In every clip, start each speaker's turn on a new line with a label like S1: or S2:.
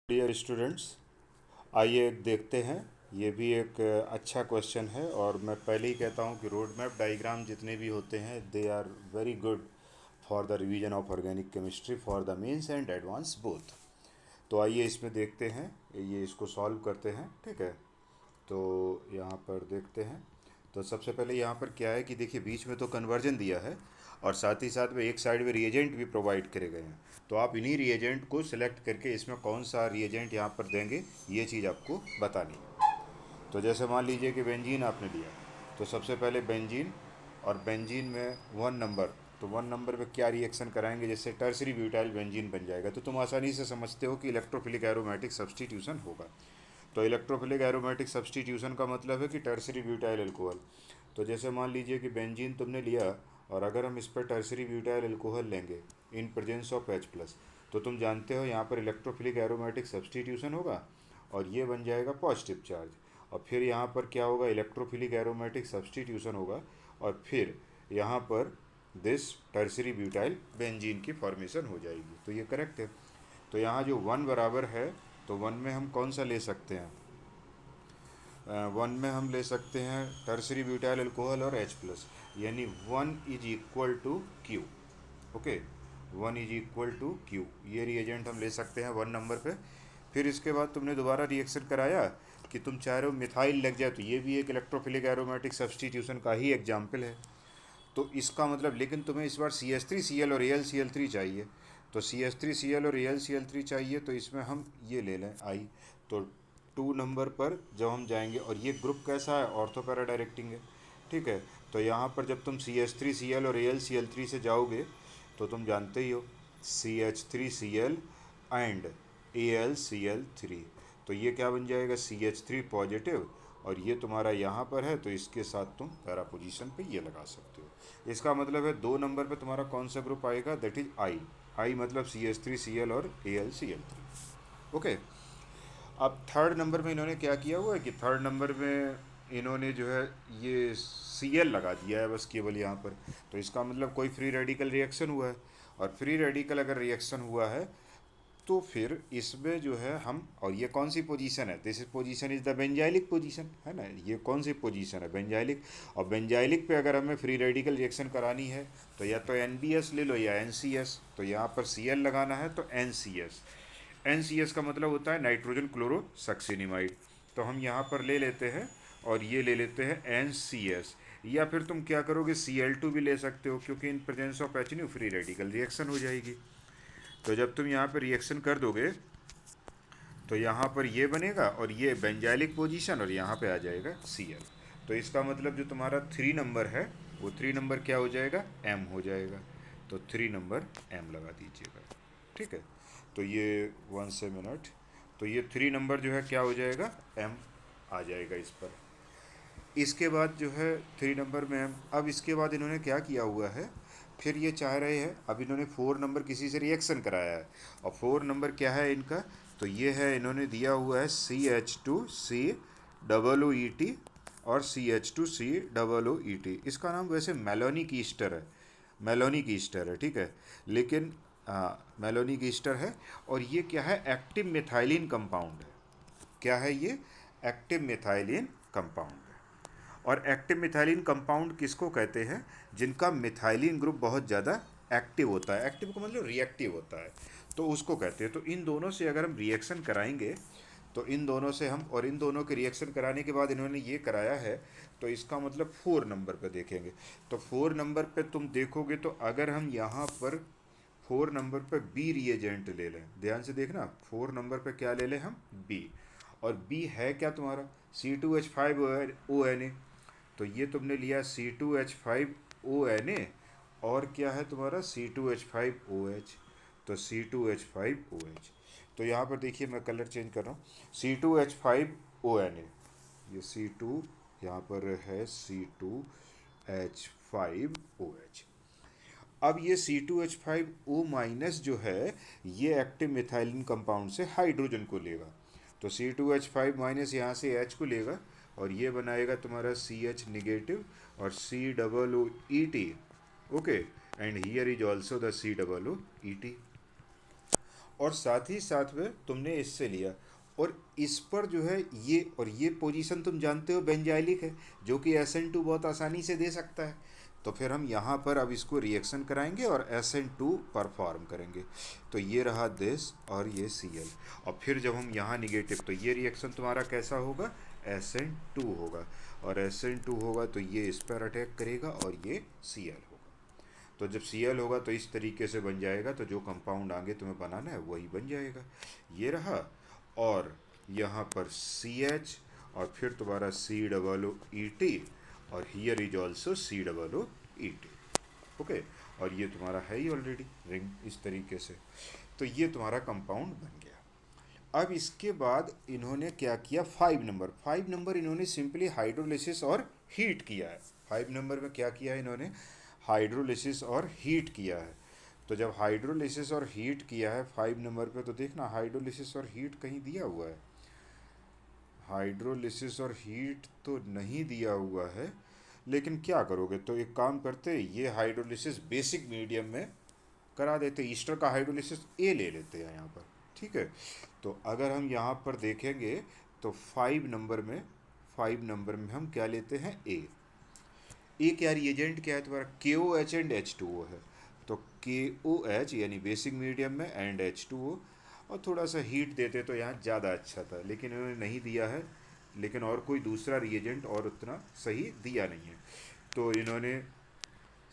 S1: Dear students, आइए देखते हैं। ये भी एक अच्छा क्वेश्चन है और मैं पहले ही कहता हूँ कि रोड मैप डायग्राम जितने भी होते हैं they are very good for the revision of organic chemistry for the mains and advance both. तो आइए इसमें देखते हैं, ये इसको सॉल्व करते हैं। ठीक है, तो यहाँ पर देखते हैं। तो सबसे पहले यहाँ पर क्या है कि देखिए बीच में तो कन्वर्जन दिया है और साथ ही साथ में एक साइड में रिएजेंट भी प्रोवाइड करे गए हैं। तो आप इन्हीं रिएजेंट को सिलेक्ट करके इसमें कौन सा रिएजेंट यहाँ पर देंगे ये चीज़ आपको बतानी है। तो जैसे मान लीजिए कि बेंजीन आपने लिया, तो सबसे पहले बेंजीन, और बेंजीन में 1 नंबर, तो 1 नंबर पे क्या रिएक्शन कराएंगे जिससे टर्सरी ब्यूटाइल बेंजीन बन जाएगा। तो तुम आसानी से समझते हो कि इलेक्ट्रोफिलिक एरोमेटिक सब्सटीट्यूशन होगा। तो इलेक्ट्रोफिलिक एरोमेटिक सब्सटीट्यूशन का मतलब है कि टर्सरी ब्यूटाइल अल्कोहल। तो जैसे मान लीजिए कि बेंजीन तुमने लिया और अगर हम इस पर टर्सरी ब्यूटाइल अल्कोहल लेंगे इन प्रेजेंस ऑफ H+, तो तुम जानते हो यहाँ पर इलेक्ट्रोफिलिक एरोमेटिक सब्सटीट्यूशन होगा और ये बन जाएगा पॉजिटिव चार्ज। और फिर यहाँ पर क्या होगा, इलेक्ट्रोफिलिक एरोमेटिक सब्सटीट्यूशन होगा और फिर यहाँ पर दिस टर्सरी ब्यूटाइल बेंजीन की फॉर्मेशन हो जाएगी। तो ये करेक्ट है। तो यहाँ जो 1 बराबर है, तो 1 में हम कौन सा ले सकते हैं, 1 में हम ले सकते हैं टर्सरी ब्यूटाइल अल्कोहल और H+, यानी 1 = Q। ओके, 1 = Q, ये रिएजेंट हम ले सकते हैं 1 नंबर पे। फिर इसके बाद तुमने दोबारा रिएक्शन कराया कि तुम चाह रहे हो मिथाइल लग जाए, तो ये भी एक इलेक्ट्रोफिलिक एरोमेटिक सब्सटीट्यूशन का ही एग्जाम्पल है। तो इसका मतलब, लेकिन तुम्हें इस बार CH3Cl और AlCl3 चाहिए। तो CH3Cl और AlCl3 चाहिए, तो इसमें हम ये ले लें I। तो 2 नंबर पर जब हम जाएंगे, और ये ग्रुप कैसा है, ऑर्थो पैरा डायरेक्टिंग है। ठीक है, तो यहाँ पर जब तुम CH3Cl और AlCl3 से जाओगे तो तुम जानते ही हो CH3Cl एंड AlCl3, तो ये क्या बन जाएगा, CH3 पॉजिटिव, और ये तुम्हारा यहाँ पर है तो इसके साथ तुम पैरा पोजीशन पे ये लगा सकते हो। इसका मतलब है 2 नंबर पे तुम्हारा कौन सा ग्रुप आएगा, दैट इज आई। आई मतलब CH3Cl और AlCl3। ओके, अब थर्ड नंबर में इन्होंने क्या किया हुआ है कि थर्ड नंबर में इन्होंने जो है ये Cl लगा दिया है बस केवल यहाँ पर। तो इसका मतलब कोई फ्री रेडिकल रिएक्शन हुआ है, और फ्री रेडिकल अगर रिएक्शन हुआ है तो फिर इसमें जो है हम, और ये कौन सी पोजीशन है, this is position is the benzylic position है ना। ये कौन सी पोजीशन है, बेंजाइलिक। और बेंजाइलिक पे अगर हमें फ्री रेडिकल रिएक्शन करानी है तो या तो NBS ले लो या NCS। तो यहाँ पर Cl लगाना है तो NCS। NCS का मतलब होता है नाइट्रोजन क्लोरो सक्सिनिमाइड। तो हम यहाँ पर ले लेते हैं और ये ले लेते हैं NCS। या फिर तुम क्या करोगे, Cl2 भी ले सकते हो, क्योंकि in presence of HNO free radical reaction हो जाएगी। तो जब तुम यहाँ पर रिएक्शन कर दोगे तो यहाँ पर ये बनेगा और ये बेंजाइलिक पोजीशन, और यहाँ पे आ जाएगा Cl। तो इसका मतलब जो तुम्हारा 3 नंबर है वो 3 नंबर क्या हो जाएगा, M हो जाएगा। तो 3 नंबर M लगा दीजिएगा। ठीक है, तो ये 1 से मिनट, तो ये 3 नंबर जो है क्या हो जाएगा, M आ जाएगा इस पर। इसके बाद जो है 3 नंबर में अब इसके बाद इन्होंने क्या किया हुआ है, फिर ये चाह रहे हैं, अब इन्होंने 4 नंबर किसी से रिएक्शन कराया है। और 4 नंबर क्या है इनका, तो ये है, इन्होंने दिया हुआ है CH2COOET और CH2COOET। इसका नाम वैसे मेलोनिक ईस्टर है, मेलोनिक ईस्टर है। ठीक है, लेकिन हाँ मेलोनिक ईस्टर है। और ये क्या है, एक्टिव मिथाइलिन कंपाउंड है। क्या है ये, एक्टिव मिथाइलिन कंपाउंड है। और एक्टिव मिथाइलिन कंपाउंड किसको कहते हैं, जिनका मिथाइलिन ग्रुप बहुत ज़्यादा एक्टिव होता है। एक्टिव का मतलब रिएक्टिव होता है, तो उसको कहते हैं। तो इन दोनों से अगर हम रिएक्शन कराएंगे तो इन दोनों से हम, और इन दोनों के रिएक्शन कराने के बाद इन्होंने ये कराया है, तो इसका मतलब 4 नंबर पे देखेंगे। तो 4 नंबर पे तुम देखोगे तो अगर हम यहाँ पर 4 नंबर पे बी रिएजेंट ले लें, ध्यान से देखना, 4 नंबर पे क्या ले लें हम, बी। और बी है क्या तुम्हारा, C2H5ONA। तो ये तुमने लिया C2H5ONA, और क्या है तुम्हारा C2H5OH। तो C2H5OH, तो यहाँ पर देखिए मैं कलर चेंज कर रहा हूँ, C2H5ONA, ये C2 यहाँ पर है C2H5OH। अब ये C2H5O- जो है ये एक्टिव मिथाइलिन कंपाउंड से हाइड्रोजन को लेगा। तो C2H5- यहाँ से H को लेगा और ये बनाएगा तुम्हारा CH- और COOET। Okay, and here is also the COOET। और साथ ही साथ में तुमने इससे लिया, और इस पर जो है ये, और ये पोजीशन तुम जानते हो बेंजाइलिक है, जो कि SN2 बहुत आसानी से दे सकता है। तो फिर हम यहाँ पर अब इसको रिएक्शन कराएंगे और SN2 परफॉर्म करेंगे। तो ये रहा दिस और ये Cl, और फिर जब हम यहाँ निगेटिव, तो ये रिएक्शन तुम्हारा कैसा होगा, SN2 होगा, और SN2 होगा तो ये इस पर अटैक करेगा और ये Cl होगा। तो जब Cl होगा तो इस तरीके से बन जाएगा, तो जो कंपाउंड आगे तुम्हें बनाना है वही बन जाएगा, ये रहा। और यहाँ पर CH, और फिर तुम्हारा COOET, और here is also COOET। Okay, और ये तुम्हारा है ही ऑलरेडी रिंग इस तरीके से। तो ये तुम्हारा कंपाउंड बन गया। अब इसके बाद इन्होंने क्या किया, 5 नंबर इन्होंने सिंपली हाइड्रोलिसिस और हीट किया है। 5 नंबर में क्या किया है इन्होंने, हाइड्रोलिसिस और हीट किया है। तो जब हाइड्रोलिसिस और हीट किया है 5 नंबर पे, तो देखना हाइड्रोलिसिस और हीट कहीं दिया हुआ है, हाइड्रोलिसिस और हीट तो नहीं दिया हुआ है। लेकिन क्या करोगे, तो एक काम करते, ये हाइड्रोलिसिस बेसिक मीडियम में करा देते, ईस्टर का हाइड्रोलिसिस ए ले लेते हैं यहाँ पर, ठीक है। तो अगर हम यहाँ पर देखेंगे तो 5 नंबर में हम क्या लेते हैं, ए क्या रिएजेंट क्या है तुम्हारा, KOH एंड H2O है। तो KOH यानी बेसिक मीडियम में एंड H2O, और थोड़ा सा हीट देते तो यहाँ ज़्यादा अच्छा था, लेकिन इन्होंने नहीं दिया है, लेकिन और कोई दूसरा रिएजेंट और उतना सही दिया नहीं है। तो इन्होंने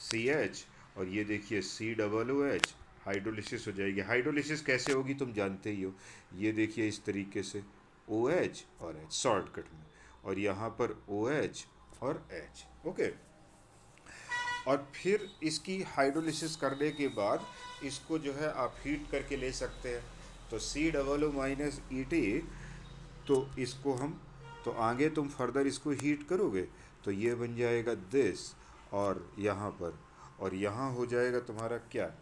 S1: CH, और ये देखिए COOH, हाइड्रोलिसिस हो जाएगी। हाइड्रोलिसिस कैसे होगी तुम जानते ही हो, ये देखिए इस तरीके से OH और H शॉर्टकट में, और यहाँ पर OH और H, ओके। और फिर इसकी हाइड्रोलिसिस करने के बाद इसको जो है आप हीट करके ले सकते हैं। तो COO-ET, तो इसको हम, तो आगे तुम फर्दर इसको हीट करोगे तो ये बन जाएगा दिस, और यहाँ पर, और यहाँ हो जाएगा तुम्हारा क्या,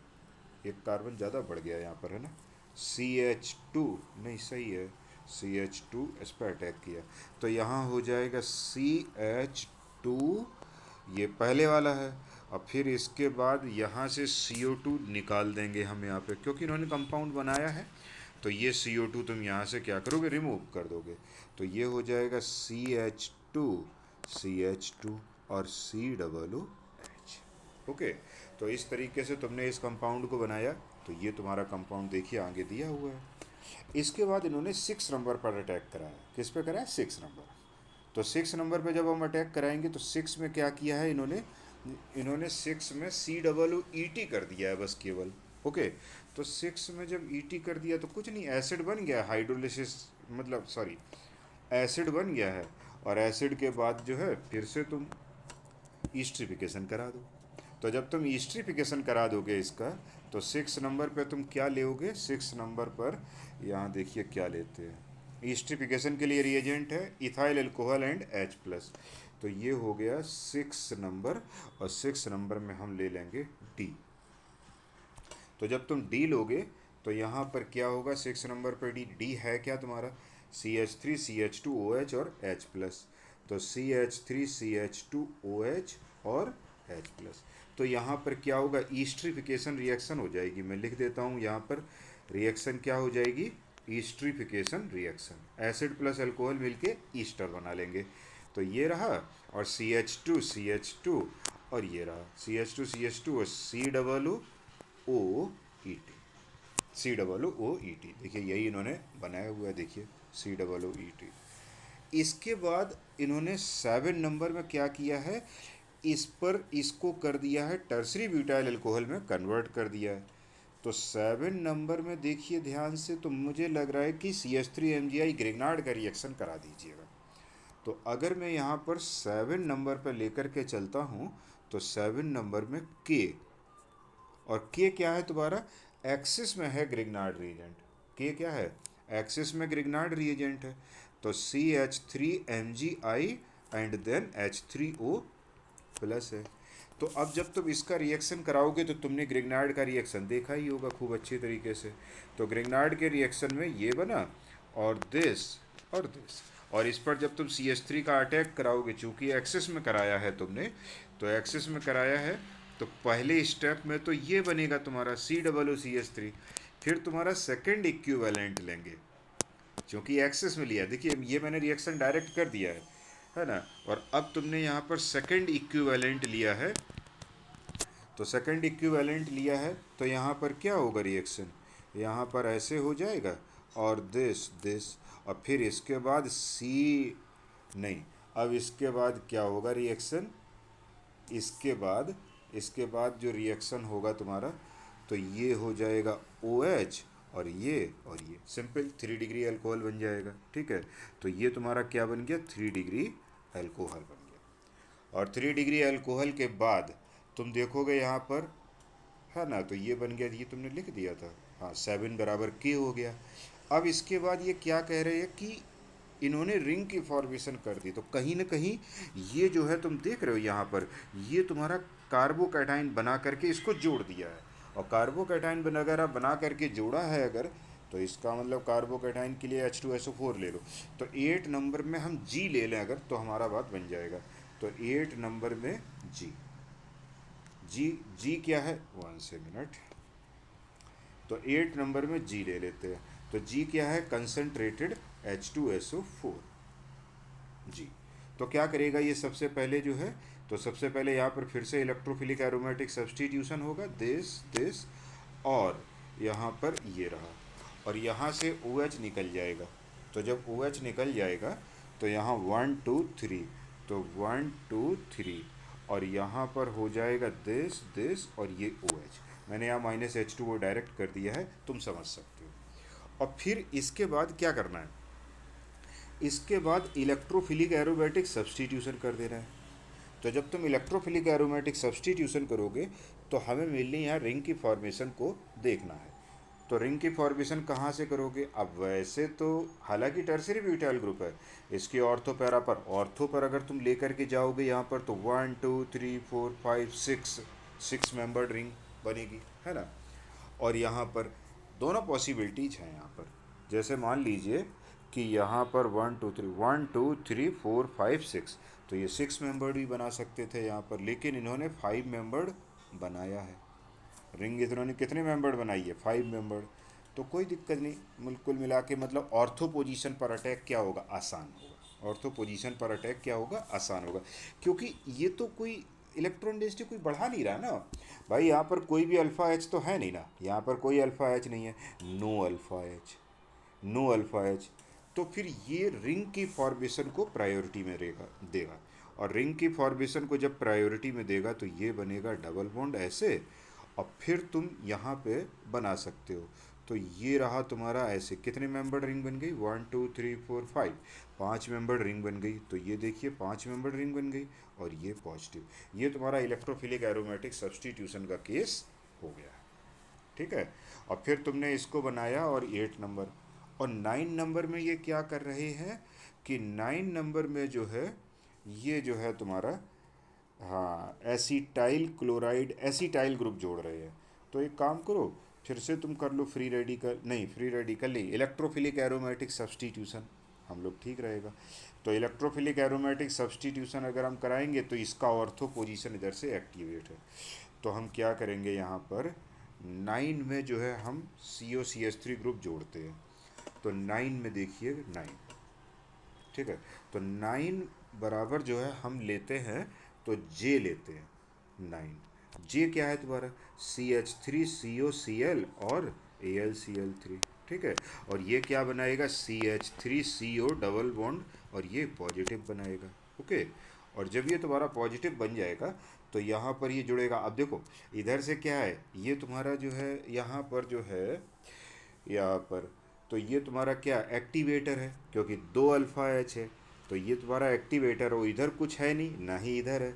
S1: एक कार्बन ज़्यादा बढ़ गया यहाँ पर है ना, CH2, नहीं सही है, CH2 इस पर अटैक किया, तो यहाँ हो जाएगा CH2, ये पहले वाला है। और फिर इसके बाद यहाँ से CO2 निकाल देंगे हम यहाँ पे, क्योंकि इन्होंने कंपाउंड बनाया है। तो ये CO2 तुम यहाँ से क्या करोगे, रिमूव कर दोगे, तो ये हो जाएगा CH2 और COOH, ओके। तो इस तरीके से तुमने इस कंपाउंड को बनाया। तो ये तुम्हारा कंपाउंड देखिए आगे दिया हुआ है। इसके बाद इन्होंने 6 नंबर पर अटैक कराया, किस पे कराया, 6 नंबर। तो 6 नंबर पे जब हम अटैक कराएंगे तो 6 में क्या किया है इन्होंने, इन्होंने 6 में COOET कर दिया है बस केवल, ओके। तो 6 में जब ET कर दिया तो कुछ नहीं, एसिड बन गया, हाइड्रोलिसिस मतलब सॉरी एसिड बन गया है। और एसिड के बाद जो है फिर से तुम ईस्ट्रिफिकेशन करा दो। तो जब तुम ईस्ट्रिफिकेशन करा दोगे इसका, तो 6 नंबर पे तुम क्या लोगे, 6 नंबर पर यहाँ देखिए क्या लेते हैं, ईस्ट्रिफिकेशन के लिए रिएजेंट है इथाइल अल्कोहल एंड H+। तो ये हो गया 6 नंबर, और 6 नंबर में हम ले लेंगे D। तो जब तुम D लोगे तो यहाँ पर क्या होगा, 6 नंबर पर D है क्या तुम्हारा, CH3 CH2OH और H+। तो CH3 CH2OH और H+। तो यहाँ पर क्या होगा, ईस्ट्रिफिकेशन रिएक्शन हो जाएगी। मैं लिख देता हूँ यहाँ पर, रिएक्शन क्या हो जाएगी, ईस्ट्रिफिकेशन रिएक्शन, एसिड प्लस अल्कोहल मिलके ईस्टर बना लेंगे। तो ये रहा, और CH2 CH2, और ये रहा CH2 CH2 और COOET, देखिए यही इन्होंने बनाया हुआ है, देखिए COOET। इसके बाद इन्होंने 7 नंबर में क्या किया है, इस पर इसको कर दिया है टर्सरी ब्यूटाइल अल्कोहल में कन्वर्ट कर दिया है। तो 7 नंबर में देखिए ध्यान से, तो मुझे लग रहा है कि CH3MgI ग्रिग्नार्ड का रिएक्शन करा दीजिएगा। तो अगर मैं यहाँ पर 7 नंबर पर लेकर के चलता हूँ, तो 7 नंबर में K, और K क्या है तुम्हारा, एक्सिस में है ग्रिग्नार्ड रिएजेंट। K क्या है, एक्सिस में ग्रिग्नार्ड रिएजेंट है। तो CH3MgI and then H3O plus है। तो अब जब तुम इसका रिएक्शन कराओगे तो तुमने ग्रिग्नार्ड का रिएक्शन देखा ही होगा खूब अच्छे तरीके से। तो ग्रिग्नार्ड के रिएक्शन में ये बना, और दिस और दिस, और इस पर जब तुम CH3 का अटैक कराओगे, चूंकि एक्सिस में कराया है तुमने, तो एक्सिस में कराया है, तो पहले स्टेप में तो ये बनेगा तुम्हारा COOCH3, फिर तुम्हारा सेकंड इक्विवेलेंट लेंगे, क्योंकि एक्सेस में लिया, देखिए ये मैंने रिएक्शन डायरेक्ट कर दिया है ना। और अब तुमने यहाँ पर सेकंड इक्विवेलेंट लिया है, तो सेकंड इक्विवेलेंट लिया है तो यहाँ पर क्या होगा रिएक्शन, यहाँ पर ऐसे हो जाएगा और दिस दिस, और फिर इसके बाद सी, नहीं, अब इसके बाद क्या होगा रिएक्शन, इसके बाद जो रिएक्शन होगा तुम्हारा, तो ये हो जाएगा ओ एच, और ये सिंपल 3 डिग्री अल्कोहल बन जाएगा। ठीक है, तो ये तुम्हारा क्या बन गया, 3 डिग्री अल्कोहल बन गया। और 3 डिग्री अल्कोहल के बाद तुम देखोगे यहाँ पर, है ना, तो ये बन गया, ये तुमने लिख दिया था, हाँ 7 बराबर के हो गया। अब इसके बाद ये क्या कह रहे हैं कि इन्होंने रिंग की फॉर्मेशन कर दी, तो कहीं ना कहीं ये जो है तुम देख रहे हो यहाँ पर, ये तुम्हारा कार्बोकैटाइन बना करके इसको जोड़ दिया है। और कार्बोकैटाइन वगैरह बना करके जोड़ा है अगर, तो इसका मतलब कार्बोकैटाइन के लिए H2SO4 ले लो, तो 8 नंबर में हम जी ले लें अगर, तो हमारा बात बन जाएगा। तो 8 नंबर में जी, जी क्या है, 1 मिनट, तो 8 नंबर में जी ले लेते हैं। तो जी क्या है, कंसनट्रेटेड H2SO4 जी। तो क्या करेगा ये, सबसे पहले जो है, तो सबसे पहले यहाँ पर फिर से इलेक्ट्रोफिलिक एरोमेटिक सब्सटीट्यूशन होगा, दिस दिस, और यहाँ पर ये रहा, और यहाँ से OH निकल जाएगा। तो जब OH निकल जाएगा तो यहाँ 1 2 3, तो 1 2 3, और यहाँ पर हो जाएगा दिस दिस, और ये OH, मैंने यहाँ -H2O डायरेक्ट कर दिया है, तुम समझ सकते हो। और फिर इसके बाद क्या करना है, इसके बाद इलेक्ट्रोफिलिक एरोमेटिक सब्सटीट्यूशन कर देना है। तो जब तुम इलेक्ट्रोफिलिक एरोमेटिक सब्सटीट्यूशन करोगे तो हमें मेनली यहाँ रिंग की फॉर्मेशन को देखना है। तो रिंग की फॉर्मेशन कहाँ से करोगे, अब वैसे तो हालांकि टर्सरी ब्यूटाइल ग्रुप है, इसके ऑर्थो पर अगर तुम लेकर के जाओगे यहाँ पर, तो 1 2 3 4 5 6 मेंबर्ड रिंग बनेगी, है ना। और यहाँ पर दोनों पॉसिबिलिटीज हैं यहाँ पर, जैसे मान लीजिए कि यहाँ पर 1 2 3 तो ये 6 मेंबर्ड भी बना सकते थे यहाँ पर, लेकिन इन्होंने 5 मेंबर्ड बनाया है। रिंग इन्होंने कितने मेंबर्ड बनाई है, 5 मेंबर्ड। तो कोई दिक्कत नहीं, कुल मिला के मतलब ऑर्थो पोजीशन पर अटैक क्या होगा, आसान होगा। ऑर्थो पोजीशन पर अटैक क्या होगा, आसान होगा, क्योंकि ये तो कोई इलेक्ट्रॉन डेंसिटी कोई बढ़ा नहीं रहा ना भाई, यहाँ पर कोई भी अल्फ़ा एच तो है नहीं ना, यहाँ पर कोई अल्फ़ा एच नहीं है, no alpha H, no alpha H. तो फिर ये रिंग की फॉर्मेशन को प्रायोरिटी में देगा, और रिंग की फॉर्मेशन को जब प्रायोरिटी में देगा तो ये बनेगा डबल बॉन्ड ऐसे, और फिर तुम यहाँ पे बना सकते हो। तो ये रहा तुम्हारा ऐसे, कितने मेंबर रिंग बन गई, 1 2 3 4 5, 5 मेंबर रिंग बन गई। तो ये देखिए 5 मेंबर रिंग बन गई, और ये पॉजिटिव, ये तुम्हारा इलेक्ट्रोफिलिक एरोमेटिक सब्सटीट्यूशन का केस हो गया। ठीक है, और फिर तुमने इसको बनाया, और 8 नंबर और 9 नंबर में ये क्या कर रहे हैं कि 9 नंबर में जो है, ये जो है तुम्हारा, हाँ एसिटाइल क्लोराइड एसिटाइल ग्रुप जोड़ रहे हैं। तो एक काम करो, फिर से तुम कर लो फ्री रेडिकल नहीं, इलेक्ट्रोफिलिक एरोमेटिक सब्सटीट्यूशन, हम लोग ठीक रहेगा। तो इलेक्ट्रोफिलिक एरोमेटिक सब्सटीट्यूशन अगर हम कराएंगे तो इसका ऑर्थो पोजीशन इधर से एक्टिवेट है। तो हम क्या करेंगे यहाँ पर, 9 में जो है हम COCH3 ग्रुप जोड़ते हैं। तो 9 में देखिए 9, ठीक है, तो 9 बराबर जो है हम लेते हैं, तो जे लेते हैं 9, जे क्या है तुम्हारा, CH3COCl और AlCl3, ठीक है, और ये क्या बनाएगा, CH3CO डबल बॉन्ड, और ये पॉजिटिव बनाएगा। ओके, और जब ये तुम्हारा पॉजिटिव बन जाएगा तो यहाँ पर ये जुड़ेगा। अब देखो इधर से क्या है, ये तुम्हारा जो है यहाँ पर जो है, यहाँ पर, तो ये तुम्हारा क्या एक्टिवेटर है, क्योंकि 2 अल्फ़ा एच है, तो ये तुम्हारा एक्टिवेटर हो, इधर कुछ है नहीं ना ही इधर है।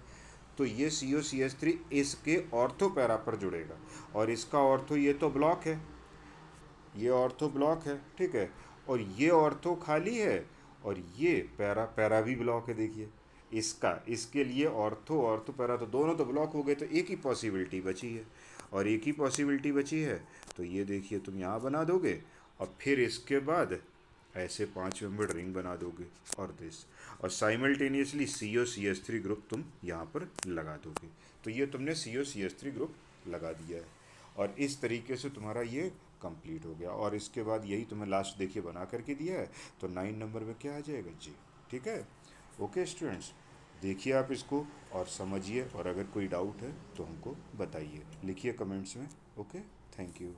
S1: तो ये COCH3 इसके ऑर्थो पैरा पर जुड़ेगा, और इसका ऑर्थो ये तो ब्लॉक है, ये ऑर्थो ब्लॉक है, ठीक है, और ये ऑर्थो खाली है, और ये पैरा पैरा भी ब्लॉक है। देखिए इसका, इसके लिए ऑर्थो ऑर्थो पैरा, तो दोनों तो ब्लॉक हो गए, तो एक ही पॉसिबिलिटी बची है, और एक ही पॉसिबिलिटी बची है। तो ये देखिए तुम यहाँ बना दोगे, और फिर इसके बाद ऐसे 5 मेंबर रिंग बना दोगे, और साइमल्टेनियसली COCH3 ग्रुप तुम यहाँ पर लगा दोगे। तो ये तुमने COCH3 ग्रुप लगा दिया है, और इस तरीके से तुम्हारा ये कंप्लीट हो गया। और इसके बाद यही तुम्हें लास्ट देखिए बना करके दिया है, तो 9 नंबर में क्या आ जाएगा, जी। ठीक है। ओके स्टूडेंट्स, देखिए आप इसको और समझिए, और अगर कोई डाउट है तो हमको बताइए, लिखिए कमेंट्स में। Okay, thank you.